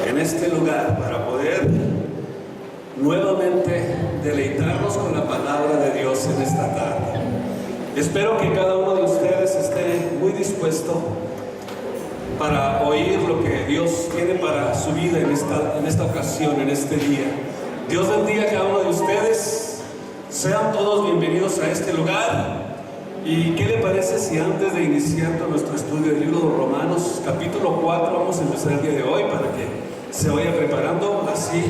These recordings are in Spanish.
en este lugar para poder nuevamente deleitarnos con la palabra de Dios en esta tarde. Espero que cada uno de ustedes esté muy dispuesto para oír lo que Dios tiene para su vida en esta ocasión, en este día. Dios bendiga a cada uno de ustedes. Sean todos bienvenidos a este lugar. ¿Y qué le parece si antes de iniciar con nuestro estudio del libro de Romanos, capítulo 4, vamos a empezar el día de hoy para que se vaya preparando? Así,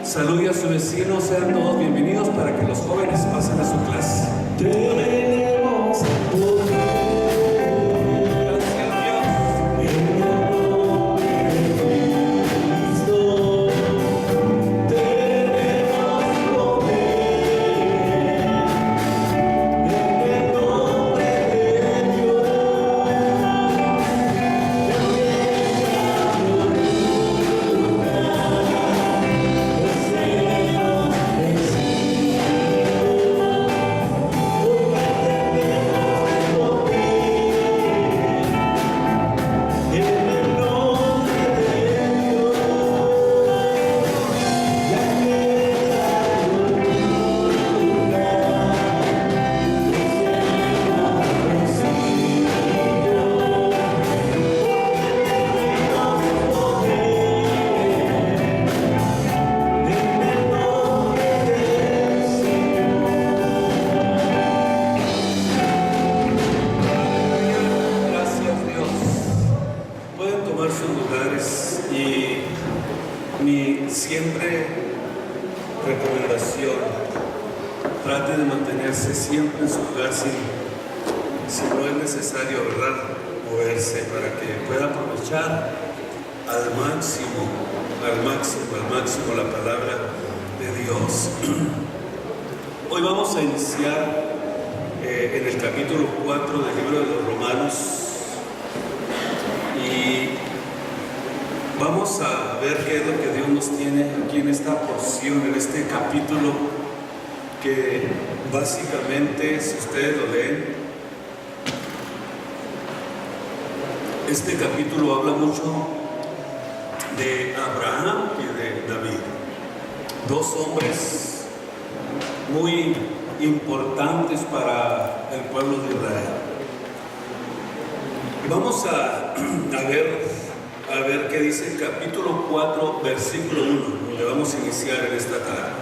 salude a su vecino, sean todos bienvenidos para que los jóvenes pasen a su clase. Tenemos poder. La palabra de Dios. Hoy vamos a iniciar en el capítulo 4 del libro de los Romanos y vamos a ver qué es lo que Dios nos tiene aquí en esta porción, en este capítulo, que básicamente, si ustedes lo leen, este capítulo habla mucho de Abraham y de David, dos hombres muy importantes para el pueblo de Israel. Vamos a ver qué dice el capítulo 4, versículo 1, donde vamos a iniciar en esta tarde.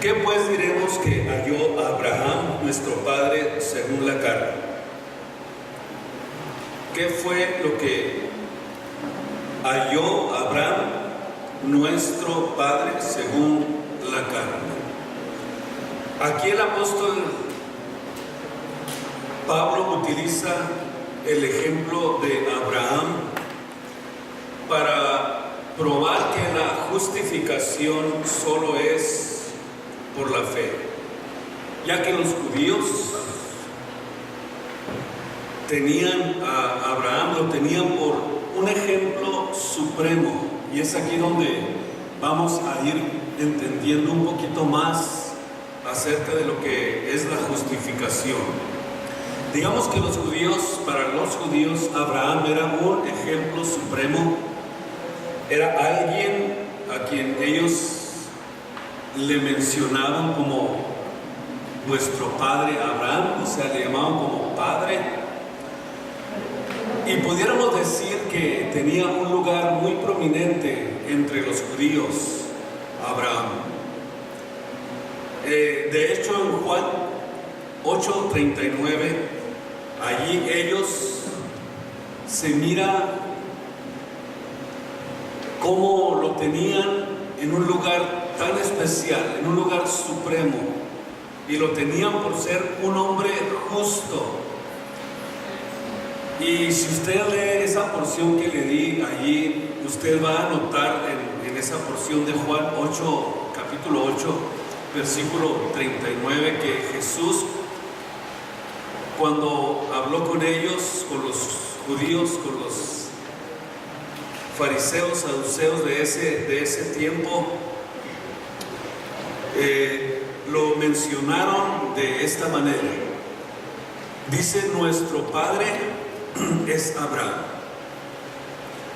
¿Qué pues diremos que halló Abraham, nuestro padre, según la carne? ¿Qué fue lo que halló Abraham, nuestro padre, según la carne? Aquí el apóstol Pablo utiliza el ejemplo de Abraham para probar que la justificación solo es por la fe, ya que los judíos tenían a Abraham, lo tenían por un ejemplo supremo, y es aquí donde vamos a ir entendiendo un poquito más acerca de lo que es la justificación. Digamos que para los judíos, Abraham era un ejemplo supremo, era alguien a quien ellos le mencionaban como vuestro padre Abraham, o sea, le llamaban como padre. Y pudiéramos decir que tenía un lugar muy prominente entre los judíos, Abraham. De hecho, en Juan 8:39, allí ellos se mira cómo lo tenían en un lugar tan especial, en un lugar supremo, y lo tenían por ser un hombre justo. Y si usted lee esa porción que le di allí, usted va a notar en esa porción de Juan 8, capítulo 8, versículo 39, que Jesús, cuando habló con ellos, con los judíos, con los fariseos, saduceos de ese tiempo, lo mencionaron de esta manera. Dice: nuestro padre es Abraham.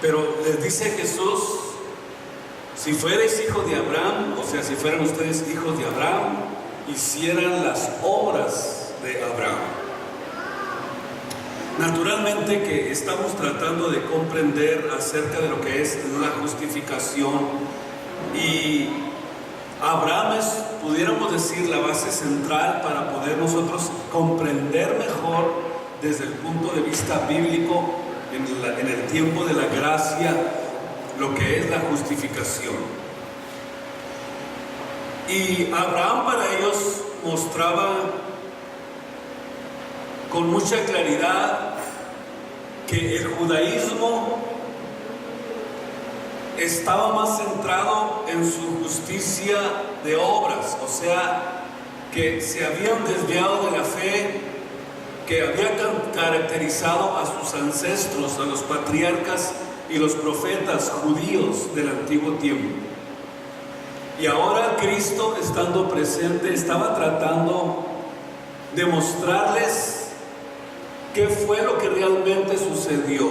Pero les dice Jesús, si fueres hijo de Abraham, o sea, si fueran ustedes hijos de Abraham, hicieran las obras de Abraham. Naturalmente que estamos tratando de comprender acerca de lo que es la justificación, y Abraham es, pudiéramos decir, la base central para poder nosotros comprender mejor desde el punto de vista bíblico en el tiempo de la gracia lo que es la justificación. Y Abraham para ellos mostraba con mucha claridad que el judaísmo estaba más centrado en su justicia de obras, o sea, que se habían desviado de la fe que había caracterizado a sus ancestros, a los patriarcas y los profetas judíos del antiguo tiempo. Y ahora Cristo, estando presente, estaba tratando de mostrarles qué fue lo que realmente sucedió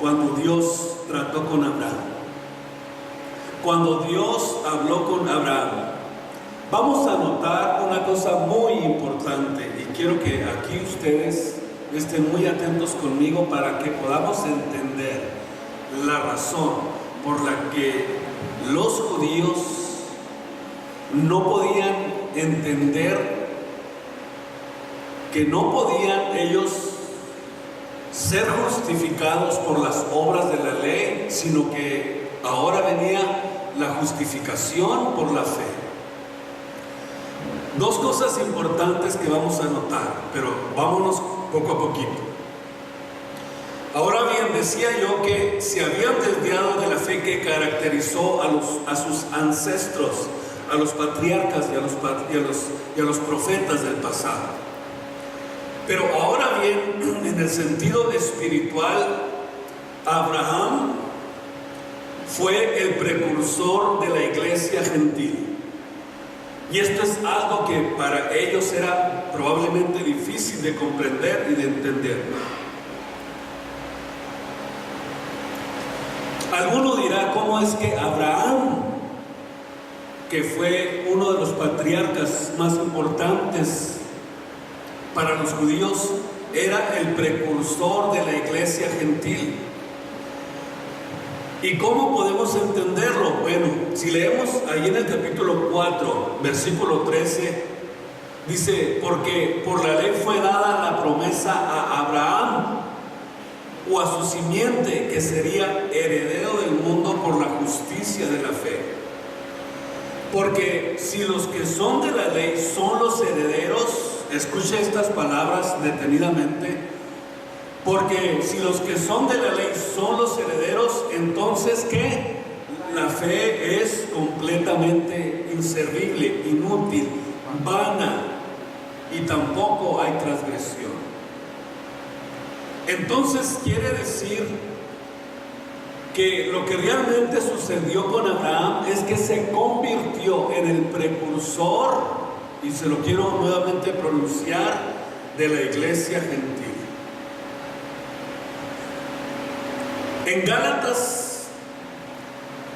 cuando Dios trató con Abraham. Cuando Dios habló con Abraham, vamos a notar una cosa muy importante, y quiero que aquí ustedes estén muy atentos conmigo para que podamos entender la razón por la que los judíos no podían entender que no podían ellos ser justificados por las obras de la ley, sino que ahora venía la justificación por la fe. Dos cosas importantes que vamos a notar, pero vámonos poco a poquito. Ahora bien, decía yo que se habían desviado de la fe que caracterizó a sus ancestros, a los patriarcas y a los profetas del pasado. Pero ahora bien, en el sentido espiritual, Abraham fue el precursor de la iglesia gentil. Y esto es algo que para ellos era probablemente difícil de comprender y de entender. Alguno dirá, ¿cómo es que Abraham, que fue uno de los patriarcas más importantes para los judíos, era el precursor de la iglesia gentil? ¿Y cómo podemos entenderlo? Bueno, si leemos ahí en el capítulo 4, versículo 13, dice, porque por la ley fue dada la promesa a Abraham o a su simiente, que sería heredero del mundo por la justicia de la fe. Porque si los que son de la ley son los herederos, escuche estas palabras detenidamente, porque si los que son de la ley son los herederos, entonces ¿qué? La fe es completamente inservible, inútil, vana, y tampoco hay transgresión. Entonces quiere decir que lo que realmente sucedió con Abraham es que se convirtió en el precursor, y se lo quiero nuevamente pronunciar, de la iglesia gentil. En Gálatas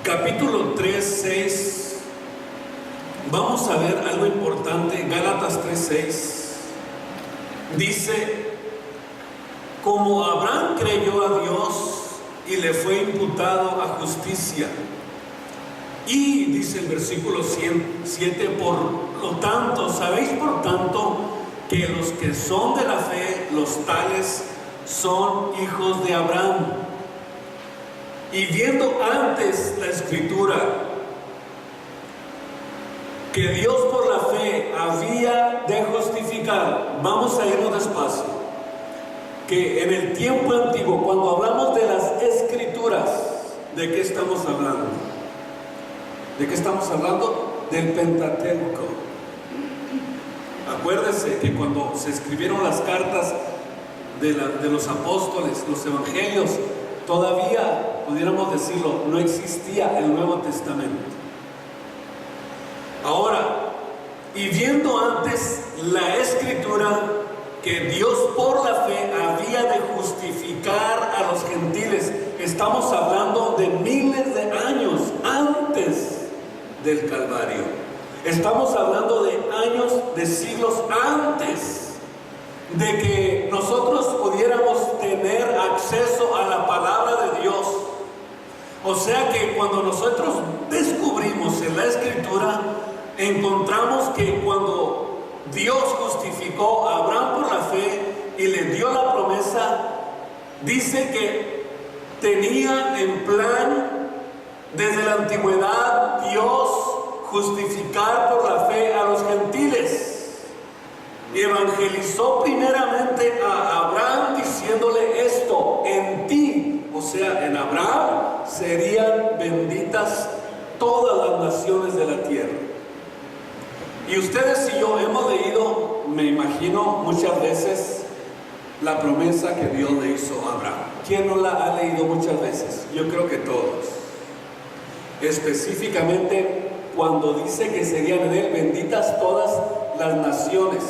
capítulo 3, 6, vamos a ver algo importante. Gálatas 3, 6 dice, como Abraham creyó a Dios y le fue imputado a justicia. Y dice el versículo 7, por lo tanto, ¿sabéis por tanto que los que son de la fe, los tales son hijos de Abraham? Y viendo antes la escritura que Dios por la fe había de justificar, vamos a irnos despacio, que en el tiempo antiguo, cuando hablamos de las escrituras, ¿de qué estamos hablando? ¿De qué estamos hablando? Del Pentateuco. Acuérdense que cuando se escribieron las cartas de los apóstoles, los evangelios, todavía, pudiéramos decirlo, no existía el Nuevo Testamento. Ahora, y viendo antes la escritura que Dios por la fe había de justificar a los gentiles, está estamos hablando de miles de años antes del Calvario. Estamos hablando de años, de siglos antes de que nosotros pudiéramos tener acceso a la palabra de Dios. O sea que cuando nosotros descubrimos en la Escritura, encontramos que cuando Dios justificó a Abraham por la fe y le dio la promesa, dice que tenía en plan desde la antigüedad Dios justificar por la fe a los gentiles. Y evangelizó primeramente a Abraham diciéndole esto: en ti, o sea, en Abraham, serían benditas todas las naciones de la tierra. Y ustedes y yo hemos leído, me imagino, muchas veces la promesa que Dios le hizo a Abraham. ¿Quién no la ha leído muchas veces? Yo creo que todos. Específicamente cuando dice que serían en él benditas todas las naciones.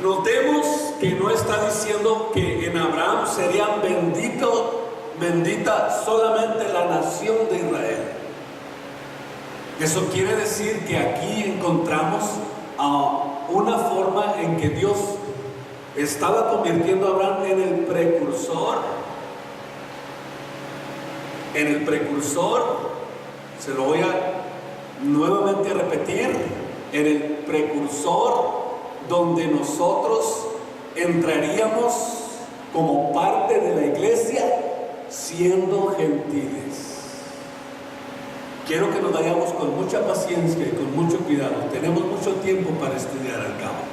Notemos que no está diciendo que en Abraham serían bendita solamente la nación de Israel. Eso quiere decir que aquí encontramos una forma en que Dios estaba convirtiendo a Abraham en el precursor. En el precursor, se lo voy nuevamente a repetir, en el precursor donde nosotros entraríamos como parte de la iglesia siendo gentiles. Quiero que nos vayamos con mucha paciencia y con mucho cuidado. Tenemos mucho tiempo para estudiar al cabo.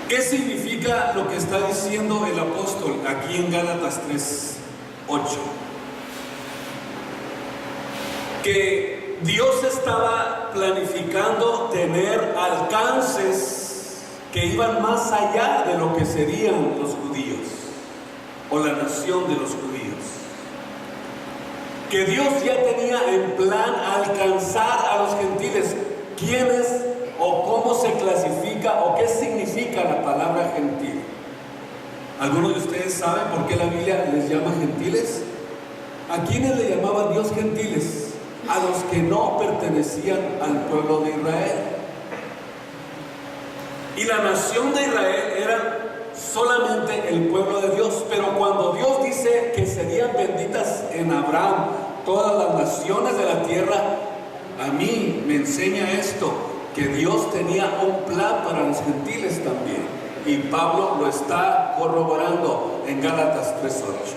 ¿Qué significa lo que está diciendo el apóstol aquí en Gálatas 3:8? Que Dios estaba planificando tener alcances que iban más allá de lo que serían los judíos o la nación de los judíos. Que Dios ya tenía en plan alcanzar a los gentiles. ¿Quiénes o cómo se clasifica o qué significa la palabra gentil? ¿Algunos de ustedes saben por qué la Biblia les llama gentiles? ¿A quiénes le llamaba Dios gentiles? A los que no pertenecían al pueblo de Israel. Y la nación de Israel era solamente el pueblo de Dios. Pero cuando Dios dice que serían benditas en Abraham todas las naciones de la tierra, a mí me enseña esto, que Dios tenía un plan para los gentiles también. Y Pablo lo está corroborando en Gálatas 3:8.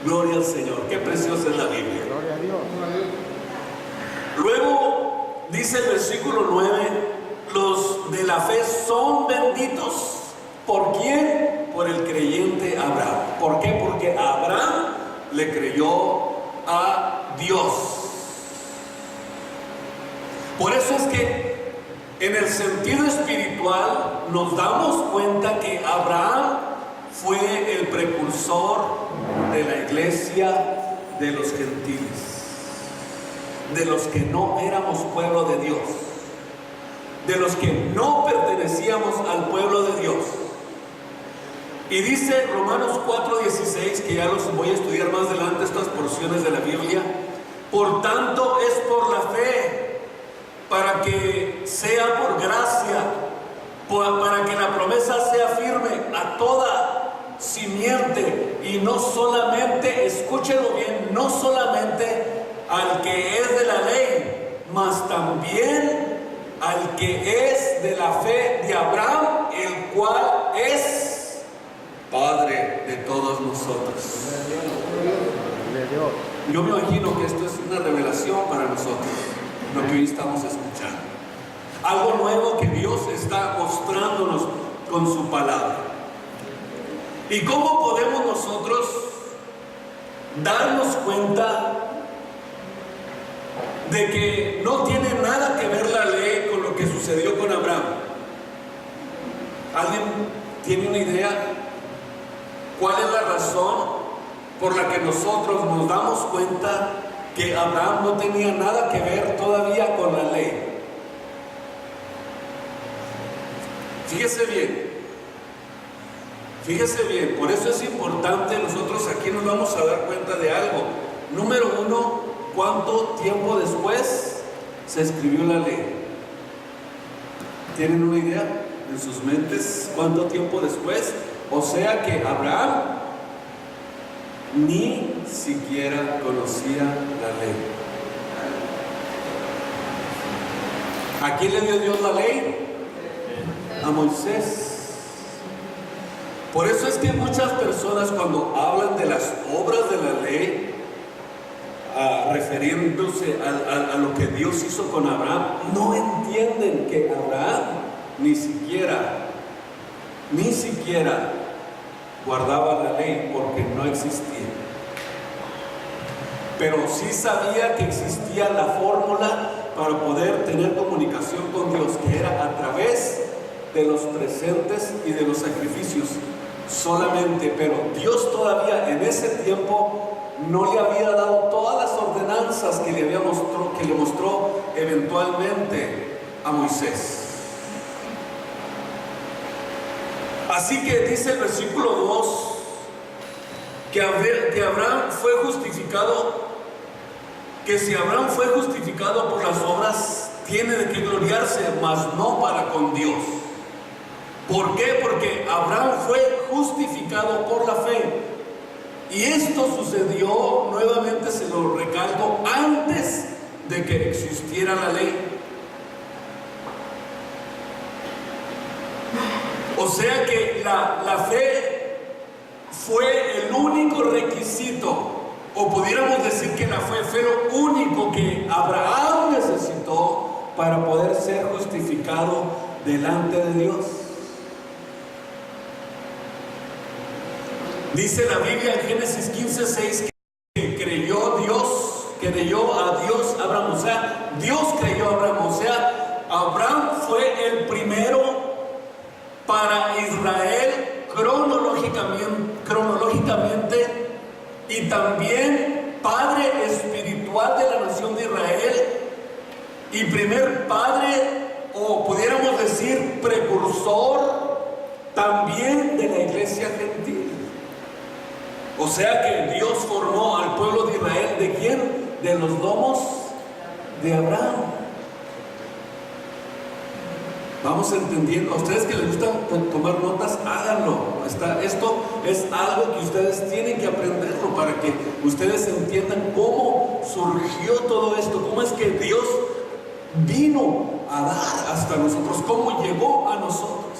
Gloria al Señor, qué preciosa es la Biblia. Gloria a Dios. Luego dice el versículo 9, los de la fe son benditos. ¿Por quién? Por el creyente Abraham. ¿Por qué? Porque Abraham le creyó a Dios. Por eso es que en el sentido espiritual nos damos cuenta que Abraham fue el precursor de la iglesia de los gentiles, de los que no éramos pueblo de Dios, de los que no pertenecíamos al pueblo de Dios. Y dice Romanos 4:16, que ya los voy a estudiar más adelante, estas porciones de la Biblia: por tanto es por la fe, para que sea por gracia, para que la promesa sea firme a toda simiente, y no solamente, escúchelo bien, no solamente al que es de la ley, mas también al que es de la fe de Abraham, el cual es Padre de todos nosotros. Yo me imagino que esto es una revelación para nosotros, lo que hoy estamos escuchando. Algo nuevo que Dios está mostrándonos con su palabra. ¿Y cómo podemos nosotros darnos cuenta de que no tiene nada que ver la ley con lo que sucedió con Abraham? ¿Alguien tiene una idea? ¿Cuál es la razón por la que nosotros nos damos cuenta que Abraham no tenía nada que ver todavía con la ley? Fíjese bien. Fíjese bien, por eso es importante, nosotros aquí nos vamos a dar cuenta de algo. Número uno, ¿cuánto tiempo después se escribió la ley? ¿Tienen una idea en sus mentes cuánto tiempo después? O sea que Abraham ni siquiera conocía la ley. ¿A quién le dio Dios la ley? A Moisés. Por eso es que muchas personas cuando hablan de las obras de la ley, refiriéndose a lo que Dios hizo con Abraham, no entienden que Abraham ni siquiera guardaba la ley, porque no existía. Pero sí sabía que existía la fórmula para poder tener comunicación con Dios, que era a través de los presentes y de los sacrificios solamente. Pero Dios todavía en ese tiempo no le había dado todas las ordenanzas que le mostró eventualmente a Moisés. Así que dice el versículo 2 que Abraham fue justificado, que si Abraham fue justificado por las obras, tiene de qué gloriarse, mas no para con Dios. ¿Por qué? Porque Abraham fue justificado por la fe. Y esto sucedió, nuevamente se lo recalco, antes de que existiera la ley. O sea que la fe fue el único requisito, o pudiéramos decir que la fe fue lo único que Abraham necesitó para poder ser justificado delante de Dios. Dice la Biblia en Génesis 15:6 que creyó a Dios Abraham, o sea, Dios creyó a Abraham, o sea, Abraham fue el primero para Israel cronológicamente y también padre espiritual de la nación de Israel y primer padre, o pudiéramos decir precursor también de la iglesia gentil. O sea que Dios formó al pueblo de Israel, ¿de quién? De los lomos de Abraham. Vamos entendiendo. A ustedes que les gusta tomar notas, háganlo. Esto es algo que ustedes tienen que aprenderlo para que ustedes entiendan cómo surgió todo esto, cómo es que Dios vino a dar hasta nosotros, cómo llegó a nosotros.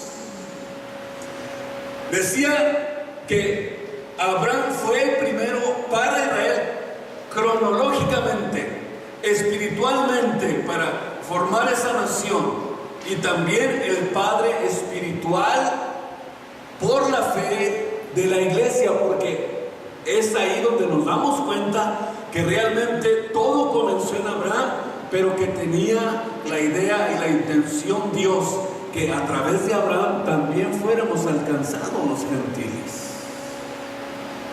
Decía que Abraham fue el primero para Israel cronológicamente, espiritualmente, para formar esa nación, y también el padre espiritual por la fe de la iglesia, porque es ahí donde nos damos cuenta que realmente todo comenzó en Abraham, pero que tenía la idea y la intención Dios que a través de Abraham también fuéramos alcanzados los gentiles.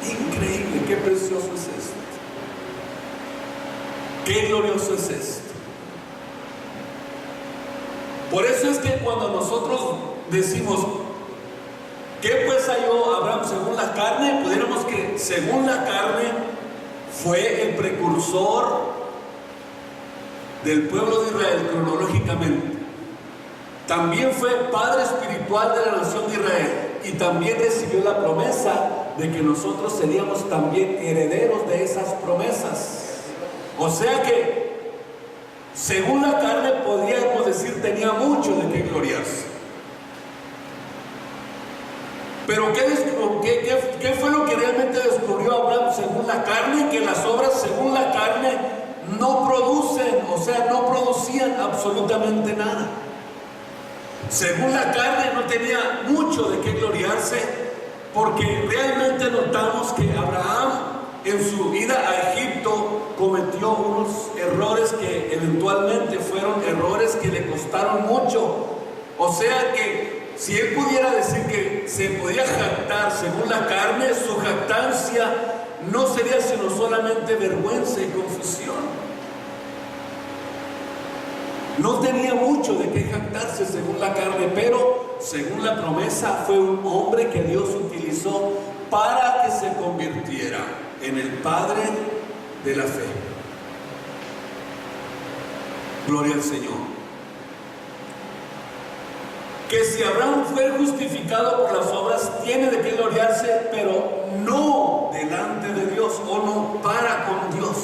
Increíble, qué precioso es esto, qué glorioso es esto. Por eso es que cuando nosotros decimos, ¿qué pues halló Abraham según la carne? Pudiéramos que según la carne fue el precursor del pueblo de Israel cronológicamente. También fue padre espiritual de la nación de Israel y también recibió la promesa de que nosotros seríamos también herederos de esas promesas. O sea que según la carne podríamos decir tenía mucho de qué gloriarse. Pero ¿qué fue lo que realmente descubrió Abraham según la carne? Que las obras según la carne no producen, o sea, no producían absolutamente nada. Según la carne no tenía mucho de qué gloriarse, porque realmente notamos que Abraham en su ida a Egipto cometió unos errores que eventualmente fueron errores que le costaron mucho. O sea que si él pudiera decir que se podía jactar según la carne, su jactancia no sería sino solamente vergüenza y confusión. No tenía mucho de qué jactarse según la carne, pero según la promesa fue un hombre que Dios utilizó hizo para que se convirtiera en el padre de la fe. Gloria al Señor. Que si Abraham fue justificado por las obras, tiene de qué gloriarse, pero no delante de Dios, o no para con Dios.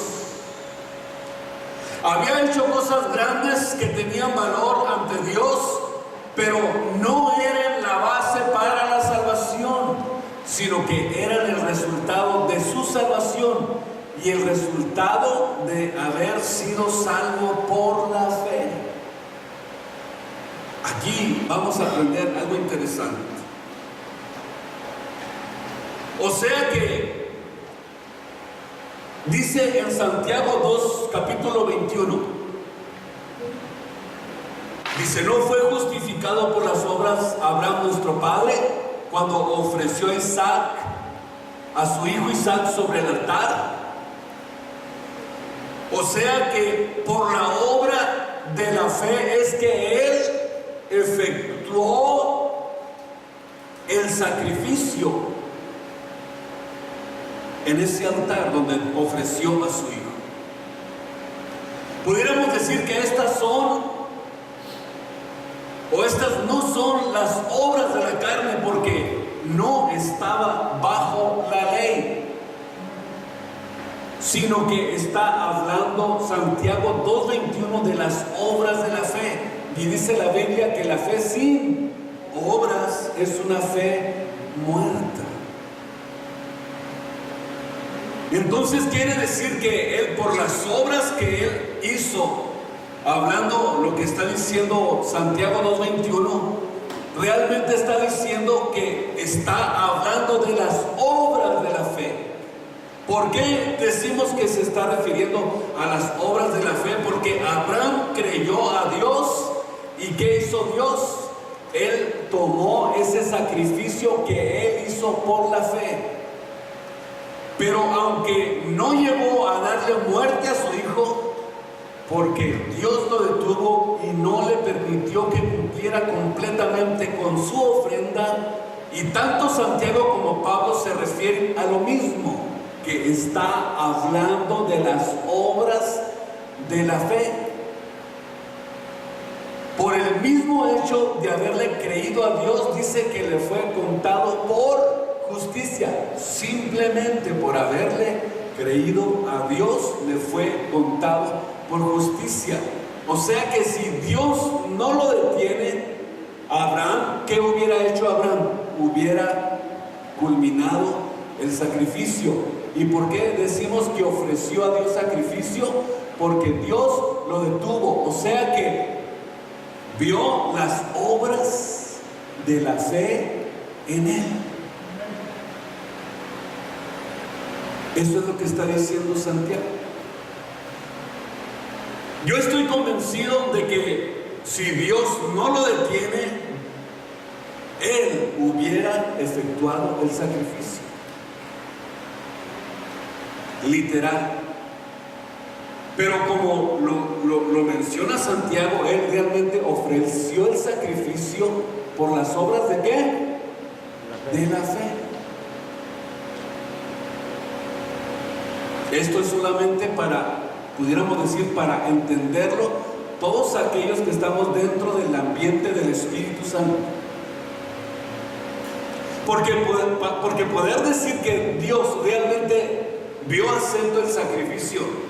Había hecho cosas grandes que tenían valor ante Dios, pero no eran la base para la salvación, sino que eran el resultado de su salvación y el resultado de haber sido salvo por la fe. Aquí vamos a aprender algo interesante. O sea que dice en Santiago 2, capítulo 21, dice: ¿no fue justificado por las obras Abraham nuestro padre cuando ofreció a Isaac, a su hijo Isaac, sobre el altar? O sea que por la obra de la fe es que él efectuó el sacrificio en ese altar donde ofreció a su hijo. Pudiéramos decir que estas no son las obras de la carne, porque no estaba bajo la ley, sino que está hablando Santiago 2:21 de las obras de la fe. Y dice la Biblia que la fe sin obras es una fe muerta. Entonces quiere decir que él, por las obras que él hizo, hablando lo que está diciendo Santiago 2:21, realmente está diciendo que está hablando de las obras de la fe. ¿Por qué decimos que se está refiriendo a las obras de la fe? Porque Abraham creyó a Dios. ¿Y qué hizo Dios? Él tomó ese sacrificio que él hizo por la fe. Pero aunque no llegó a darle muerte a su hijo, porque Dios lo detuvo y no le permitió que cumpliera completamente con su ofrenda, y tanto Santiago como Pablo se refieren a lo mismo, que está hablando de las obras de la fe. Por el mismo hecho de haberle creído a Dios, dice que le fue contado por justicia. Simplemente por haberle creído a Dios, le fue contado por justicia. O sea que si Dios no lo detiene, Abraham, ¿qué hubiera hecho Abraham? Hubiera culminado el sacrificio. ¿Y por qué decimos que ofreció a Dios sacrificio? Porque Dios lo detuvo. O sea que vio las obras de la fe en él. Eso es lo que está diciendo Santiago. Yo estoy convencido de que si Dios no lo detiene, él hubiera efectuado el sacrificio. Literal. Pero como lo menciona Santiago, él realmente ofreció el sacrificio por las obras de ¿qué? De la fe. Esto es solamente pudiéramos decir, para entenderlo todos aquellos que estamos dentro del ambiente del Espíritu Santo. Porque poder decir que Dios realmente vio haciendo el sacrificio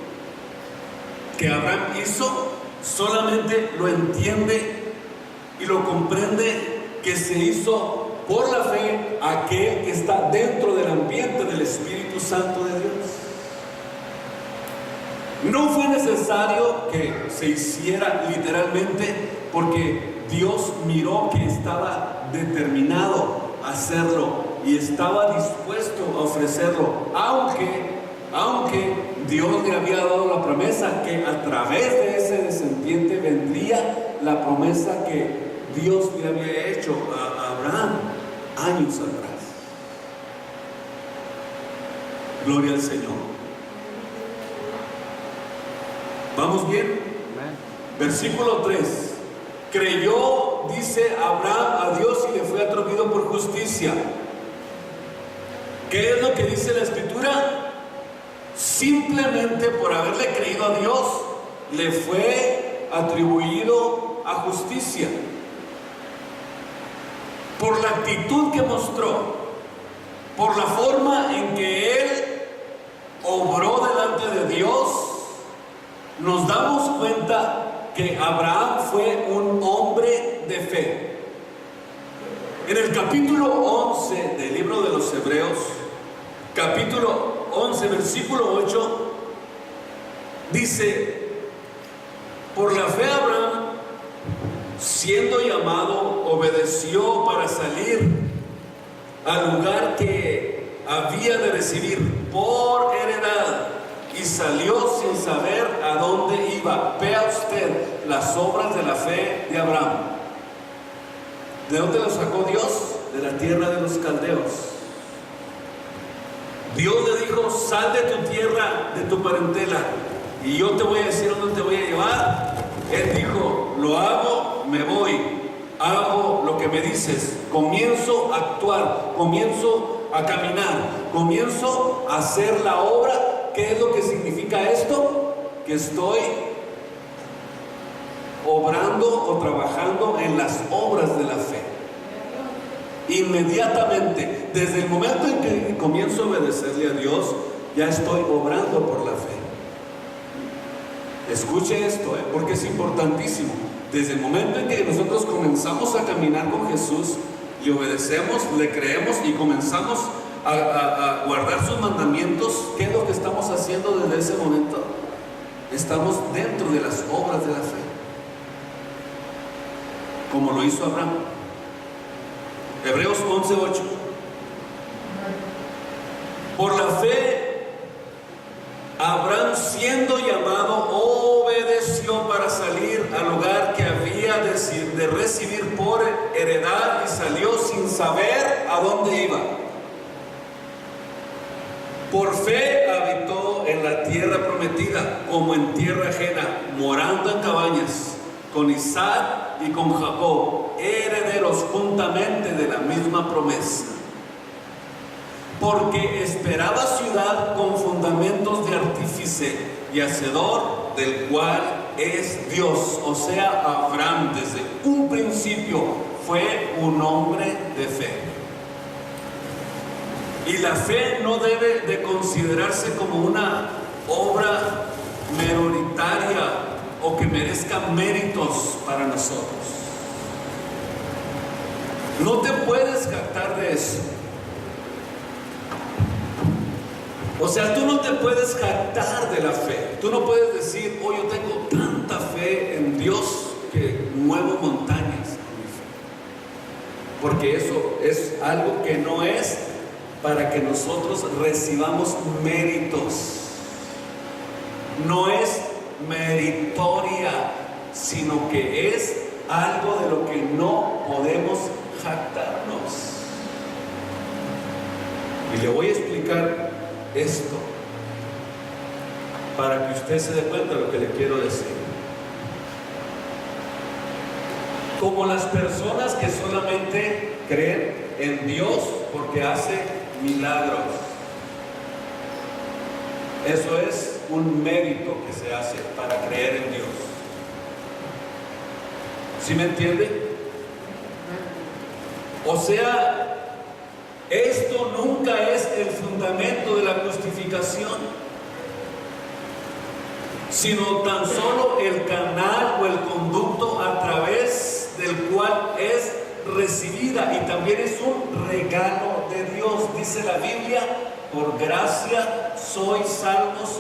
que Abraham hizo, solamente lo entiende y lo comprende que se hizo por la fe aquel que está dentro del ambiente del Espíritu Santo de Dios. No fue necesario que se hiciera literalmente, porque Dios miró que estaba determinado a hacerlo y estaba dispuesto a ofrecerlo, aunque Dios le había dado la promesa que a través de ese descendiente vendría la promesa que Dios le había hecho a Abraham años atrás. Gloria al Señor. ¿Vamos bien? Versículo 3. Creyó, dice Abraham, a Dios y le fue atribuido por justicia. ¿Qué es lo que dice la Escritura? Simplemente por haberle creído a Dios, le fue atribuido a justicia. Por la actitud que mostró, por la forma en que él obró delante de Dios, nos damos cuenta que Abraham fue un hombre de fe. En el capítulo 11 del libro de los Hebreos, capítulo 11, versículo 8, dice: por la fe Abraham, siendo llamado, obedeció para salir al lugar que había de recibir por heredad, y salió sin saber a dónde iba. Vea usted las obras de la fe de Abraham. ¿De dónde lo sacó Dios? De la tierra de los caldeos. Dios le dijo: sal de tu tierra, de tu parentela, y yo te voy a decir dónde te voy a llevar. Él dijo: lo hago, me voy, hago lo que me dices, comienzo a actuar, comienzo a caminar, comienzo a hacer la obra. ¿Qué es lo que significa esto? Que estoy obrando o trabajando en las obras de la fe. Inmediatamente, desde el momento en que comienzo a obedecerle a Dios, ya estoy obrando por la fe. Escuche esto, porque es importantísimo. Desde el momento en que nosotros comenzamos a caminar con Jesús, le obedecemos, le creemos y comenzamos a guardar sus mandamientos, ¿qué es lo que estamos haciendo desde ese momento? Estamos dentro de las obras de la fe, como lo hizo Abraham. Hebreos 11:8. Por la fe, Abraham, siendo llamado, obedeció para salir al lugar que había de recibir por heredad, y salió sin saber a dónde iba. Por fe habitó en la tierra prometida, como en tierra ajena, morando en cabañas, con Isaac y con Jacob, herederos juntamente de la misma promesa. Porque esperaba ciudad con fundamentos de artífice y hacedor, del cual es Dios. O sea, Abraham desde un principio fue un hombre de fe. Y la fe no debe de considerarse como una obra meritoria o que merezca méritos para nosotros. No te puedes jactar de eso. O sea, tú no te puedes jactar de la fe. Tú no puedes decir: oh, yo tengo tanta fe en Dios que muevo montañas con mi fe. Porque eso es algo que no es para que nosotros recibamos méritos. No es meritoria, sino que es algo de lo que no podemos jactarnos. Y le voy a explicar esto para que usted se dé cuenta de lo que le quiero decir. Como las personas que solamente creen en Dios porque hace milagros. Eso es un mérito que se hace para creer en Dios. ¿Sí me entiende? O sea, esto nunca es el fundamento de la justificación, sino tan solo el canal o el conducto a través del cual es recibida, y también es un regalo de Dios. Dice la Biblia: por gracia sois salvos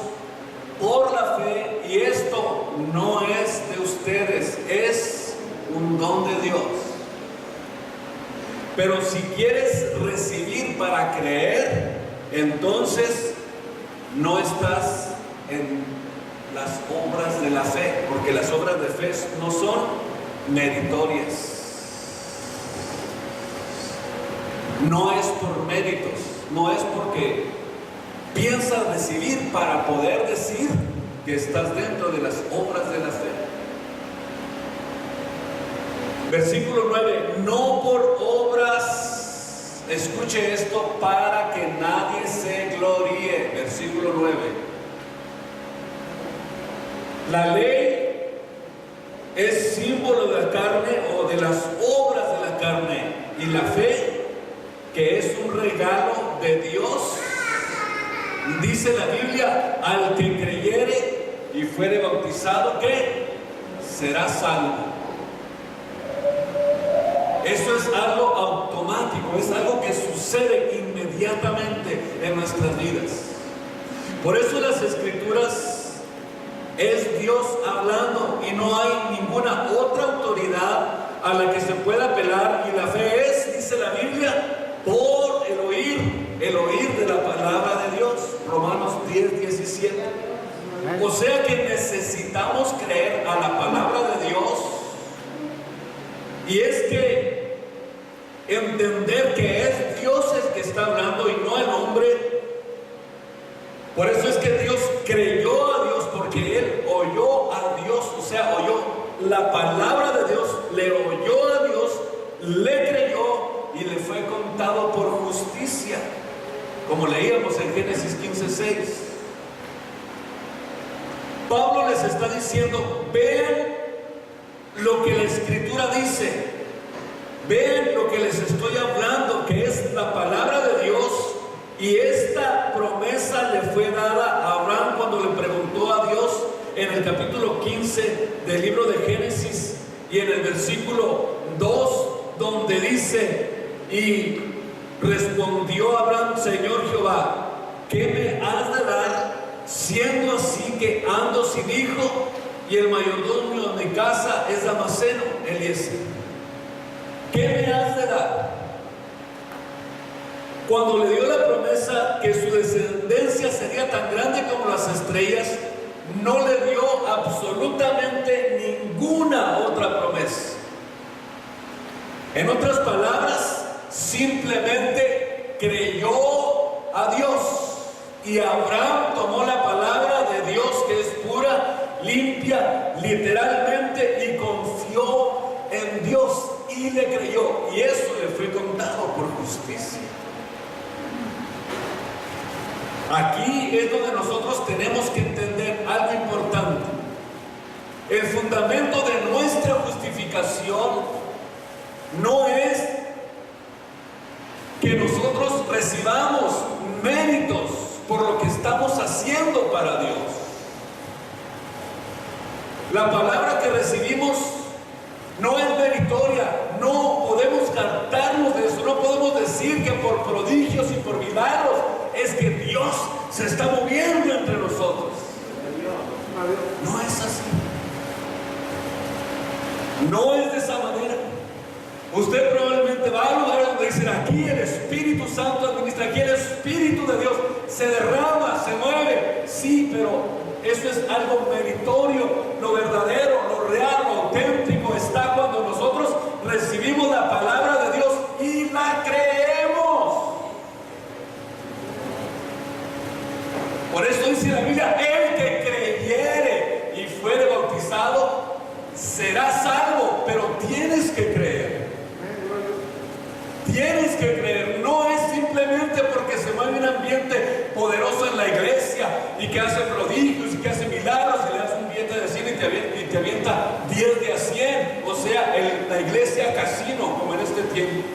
por la fe, y esto no es de ustedes, es un don de Dios. Pero si quieres recibir para creer, entonces no estás en las obras de la fe, porque las obras de fe no son meritorias. No es por méritos, no es porque piensas recibir para poder decir que estás dentro de las obras de la fe. Versículo 9: no por obras escuche esto, para que nadie se gloríe. Versículo 9. La ley es símbolo de la carne o de las obras de la carne, y la fe, que es un regalo de Dios, dice la Biblia, al que creyere y fuere bautizado, ¿qué? Será salvo. Eso es algo automático, es algo que sucede inmediatamente en nuestras vidas. Por eso las Escrituras es Dios hablando y no hay ninguna otra autoridad a la que se pueda apelar, y la fe es, dice la Biblia, por el oír de la palabra de Dios. Romanos 10:17. O sea que necesitamos creer a la palabra de Dios, y es que entender que es Dios el que está hablando y no el hombre. Por eso es que Dios creyó a Dios, porque Él oyó a Dios, o sea, oyó la palabra de Dios, le oyó a Dios, le creyó y le fue contado por justicia, como leíamos en Génesis 15:6. Pablo les está diciendo, vean lo que la Escritura dice, vean lo que les estoy hablando, que es la palabra de Dios. Y esta promesa le fue dada a Abraham cuando le preguntó a Dios en el capítulo 15 del libro de Génesis, y en el versículo 2, donde dice: y respondió Abraham: Señor Jehová, ¿qué me has de dar, siendo así que ando sin hijo, y el mayordomo de mi casa es Damaseno, Eliezer? ¿Qué me has de dar? Cuando le dio la promesa que su descendencia sería tan grande como las estrellas, no le dio absolutamente ninguna otra promesa. En otras palabras, simplemente creyó a Dios. Y Abraham tomó la palabra de Dios, que es pura, limpia, literalmente, y confió en Dios y le creyó. Y eso le fue contado por justicia. Aquí es donde nosotros tenemos que entender algo importante. El fundamento de nuestra justificación no es que nosotros recibamos méritos por lo que estamos haciendo para Dios. La palabra que recibimos no es meritoria, no podemos cantarnos de eso, no podemos decir que por prodigios y por milagros es que Dios se está moviendo entre nosotros. No es así. No es de esa manera. Usted probablemente va a lugares donde dicen: aquí el Espíritu Santo administra, aquí el Espíritu de Dios se derrama, se mueve. Sí, pero eso es algo meritorio. Lo verdadero, lo real, lo auténtico está cuando nosotros recibimos la palabra de Dios y la creemos. Por eso dice la Biblia: el que creyere y fuere bautizado será salvo. Pero tienes que creer. Tienes que creer. No es simplemente porque se mueve un ambiente poderoso en la iglesia y que hace prodigios y que hace milagros y le das un billete de 100 y te avienta 10 de a 100. O sea, la iglesia casino, como en este tiempo.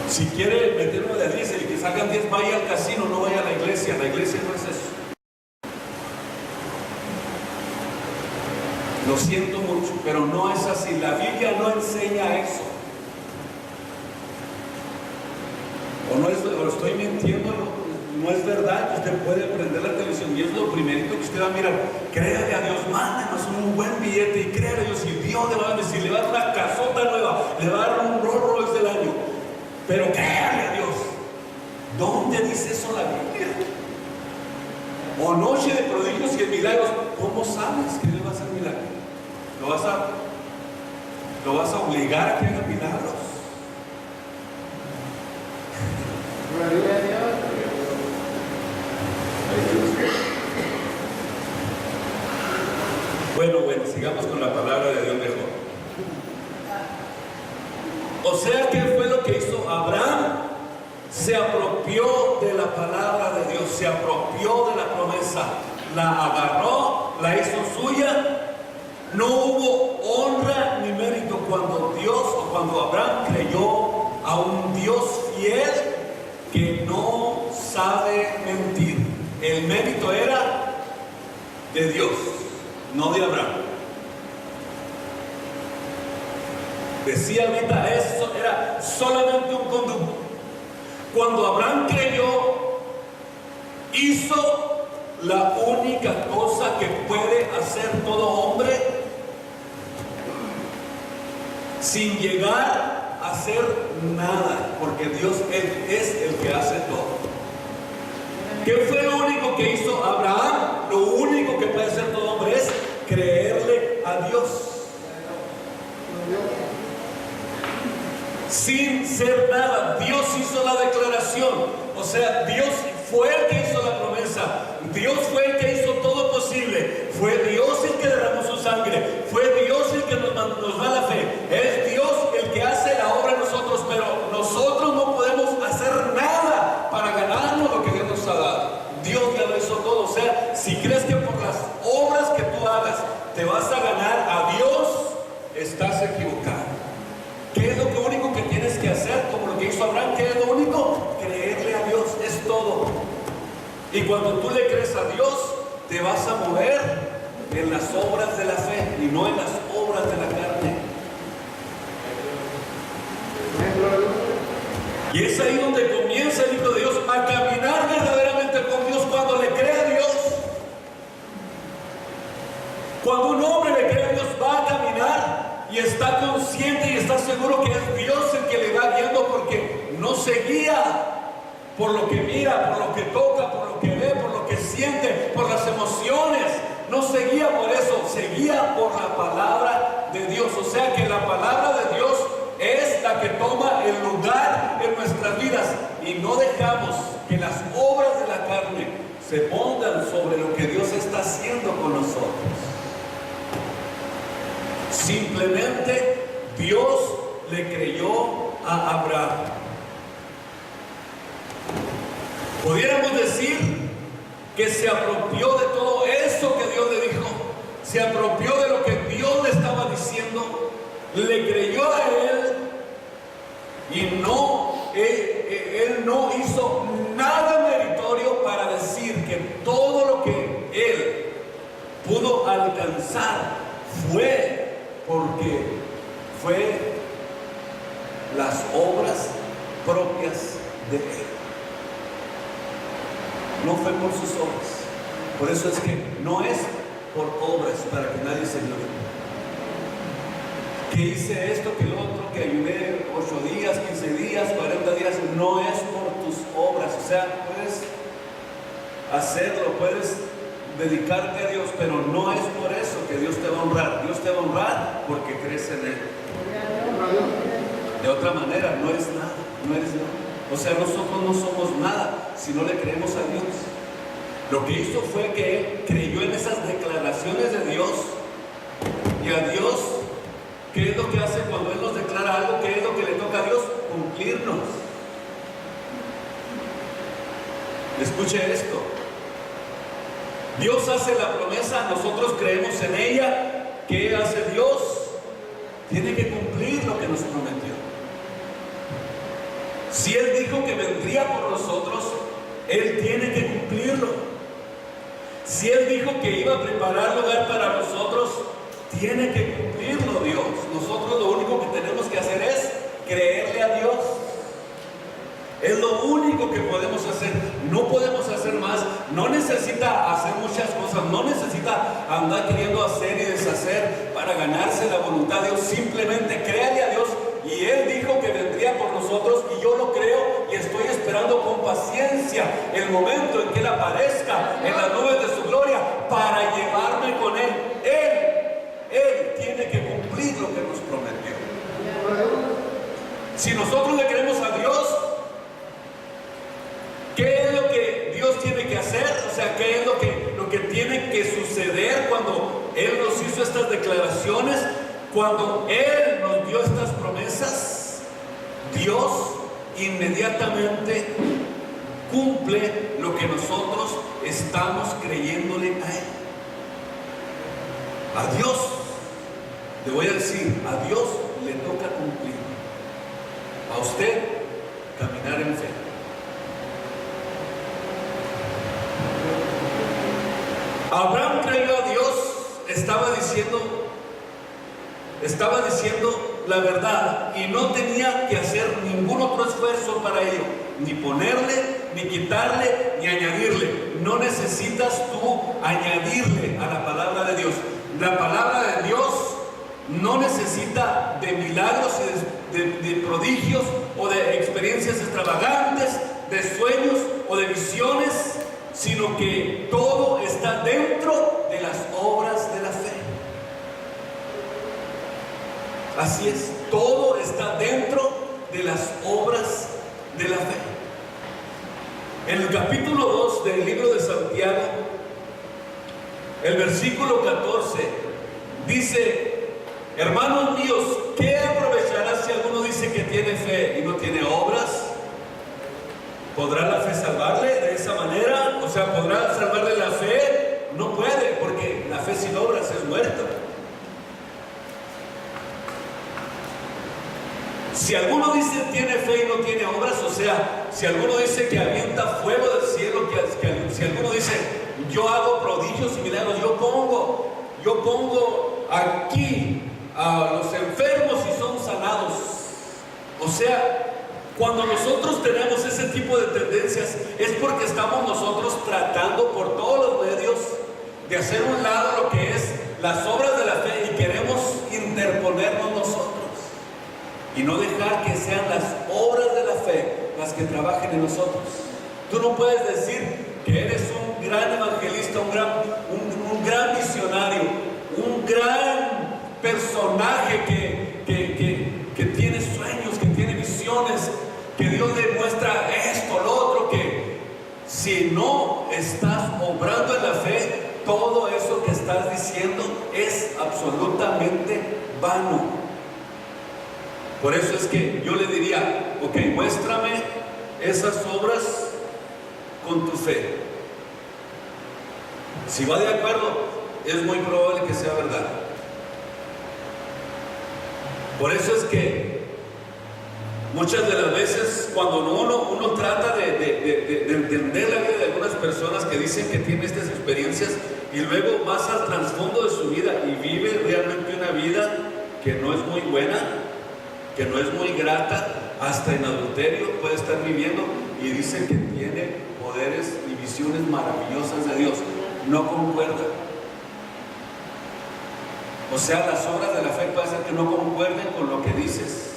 Si quiere meter uno de 10 y que salgan 10, vaya al casino, no vaya a la iglesia. La iglesia no es eso. Lo siento mucho, pero no es así. La Biblia no enseña eso. O estoy mintiendo, no es verdad que usted puede prender la televisión y es lo primerito que usted va a mirar. Créale a Dios, mándenos un buen billete y créale a Dios, y Dios le va a decir, le va a dar una casota nueva, le va a dar un Rolls Royce del año. Pero créale a Dios. ¿Dónde dice eso la Biblia? O noche de prodigios y de milagros. ¿Cómo sabes que le va a hacer milagros? ¿Lo vas a obligar a que haga milagros? Gloria a Dios. Bueno, sigamos con la palabra de Dios mejor. sea, ¿qué fue lo que hizo Abraham? Se apropió de la palabra de Dios, se apropió de la promesa, la agarró, la hizo suya. No hubo honra ni mérito cuando Dios o cuando Abraham creyó a un Dios fiel que no sabe mentir. El mérito era de Dios, no de Abraham. Decía ahorita, eso era solamente un conducto. Cuando Abraham creyó, hizo la única cosa que puede hacer todo hombre sin llegar a hacer nada, porque Dios, Él es el que hace todo. ¿Qué fue lo único que hizo Abraham? Lo único que puede hacer todo hombre es creerle a Dios. Sin ser nada, Dios hizo la declaración. O sea, Dios fue el que hizo la promesa. Dios fue el que hizo todo posible. Fue Dios el que derramó su sangre. Fue Dios el que nos da la fe. Es Dios el que hace la obra en nosotros. Pero nosotros no podemos hacer nada para ganarnos lo que Dios nos ha dado. Dios ya lo hizo todo. O sea, si crees que por las obras que tú hagas te vas a ganar a Dios, estás equivocado. ¿Qué es lo único que tienes que hacer? Como lo que hizo Abraham, ¿qué es lo único? Creerle a Dios, es todo. Y cuando tú le crees a Dios, te vas a mover en las obras de la fe y no en las obras de la carne. Y es ahí donde comienza el Hijo de Dios a caminar verdaderamente con Dios cuando le cree a Dios. Cuando un hombre le cree a Dios, va a caminar y está consciente y está seguro que es Dios el que le va guiando, porque no se guía por lo que mira, por lo que toca, por lo que ve, por lo que siente, por las emociones. No se guía por eso, se guía por la palabra de Dios. O sea que la palabra de Dios es la que toma el lugar en nuestras vidas, y no dejamos que las obras de la carne se pongan sobre lo que Dios está haciendo con nosotros. Simplemente Dios le creyó a Abraham. Pudiéramos decir que se apropió de todo eso que Dios le dijo, se apropió de lo que Dios le estaba diciendo, le creyó a él, y él no hizo nada meritorio para decir que todo lo que él pudo alcanzar fue porque fue las obras propias de él. No fue por sus obras. Por eso es que no es por obras para que nadie se glorie. Que hice esto, que lo otro, que ayudé 8 días, 15 días, 40 días. No es por tus obras. O sea, puedes hacerlo, puedes dedicarte a Dios, pero no es por eso que Dios te va a honrar. Dios te va a honrar porque crees en Él. De otra manera, no eres nada, no eres nada. O sea, nosotros no somos nada si no le creemos a Dios. Lo que hizo fue que él creyó en esas declaraciones de Dios. Y a Dios, ¿qué es lo que hace cuando Él nos declara algo? ¿Qué es lo que le toca a Dios? Cumplirnos. Escuche esto. Dios hace la promesa, nosotros creemos en ella. ¿Qué hace Dios? Tiene que cumplir lo que nos prometió. Si Él dijo que vendría por nosotros, Él tiene que cumplirlo. Si Él dijo que iba a preparar lugar para nosotros, tiene que cumplirlo Dios. Nosotros lo único que tenemos que hacer es creerle a Dios. Es lo único que podemos hacer. No podemos hacer más. No necesita hacer muchas cosas. No necesita andar queriendo hacer y deshacer para ganarse la voluntad de Dios. Simplemente créale a Dios. Y Él dijo que vendría por nosotros, y yo lo creo y estoy esperando con paciencia el momento en que Él aparezca en las nubes de su gloria para llevarme con Él. Él tiene que cumplir lo que nos prometió. Si nosotros le creemos a Dios, ¿qué es lo que Dios tiene que hacer? O sea, ¿qué es lo que tiene que suceder cuando Él nos hizo estas declaraciones? Cuando Él nos dio estas promesas, Dios inmediatamente cumple lo que nosotros estamos creyéndole a Él. A Dios, le voy a decir, a Dios le toca cumplir. A usted, caminar en fe. Abraham creyó a Dios, estaba diciendo la verdad y no tenía que hacer ningún otro esfuerzo para ello, ni ponerle, ni quitarle, ni añadirle. No necesitas tú añadirle a la palabra de Dios. La palabra de Dios no necesita de milagros y de prodigios o de experiencias extravagantes, de sueños o de visiones, sino que todo está dentro de las obras de la fe. Así es, todo está dentro de las obras de la fe. En el capítulo 2 del libro de Santiago, el versículo 14 dice: hermanos míos, ¿qué aprovechará si alguno dice que tiene fe y no tiene obras? ¿Podrá la fe salvarle de esa manera? O sea, ¿podrá salvarle la fe? No puede, porque la fe sin obras es muerta. Si alguno dice tiene fe y no tiene obras, o sea, si alguno dice que avienta fuego del cielo, si alguno dice yo hago prodigios y milagros, yo pongo aquí a los enfermos y son sanados. O sea, cuando nosotros tenemos ese tipo de tendencias es porque estamos nosotros tratando por todos los medios de hacer un lado lo que es las obras de la fe y queremos interponernos nosotros y no dejar que sean las obras de la fe las que trabajen en nosotros. Tú no puedes decir que eres un gran evangelista, un gran misionario, un gran personaje que tiene sueños, que tiene visiones, que Dios le muestra esto, lo otro, que si no estás obrando en la fe, todo eso que estás diciendo es absolutamente vano. Por eso es que yo le diría, ok, muéstrame esas obras con tu fe. Si va de acuerdo, es muy probable que sea verdad. Por eso es que muchas de las veces cuando uno trata de entender la vida de algunas personas que dicen que tienen estas experiencias y luego vas al trasfondo de su vida y vive realmente una vida que no es muy buena, que no es muy grata, hasta en adulterio puede estar viviendo y dice que tiene poderes y visiones maravillosas de Dios, no concuerda. O sea, las obras de la fe puede ser que no concuerden con lo que dices,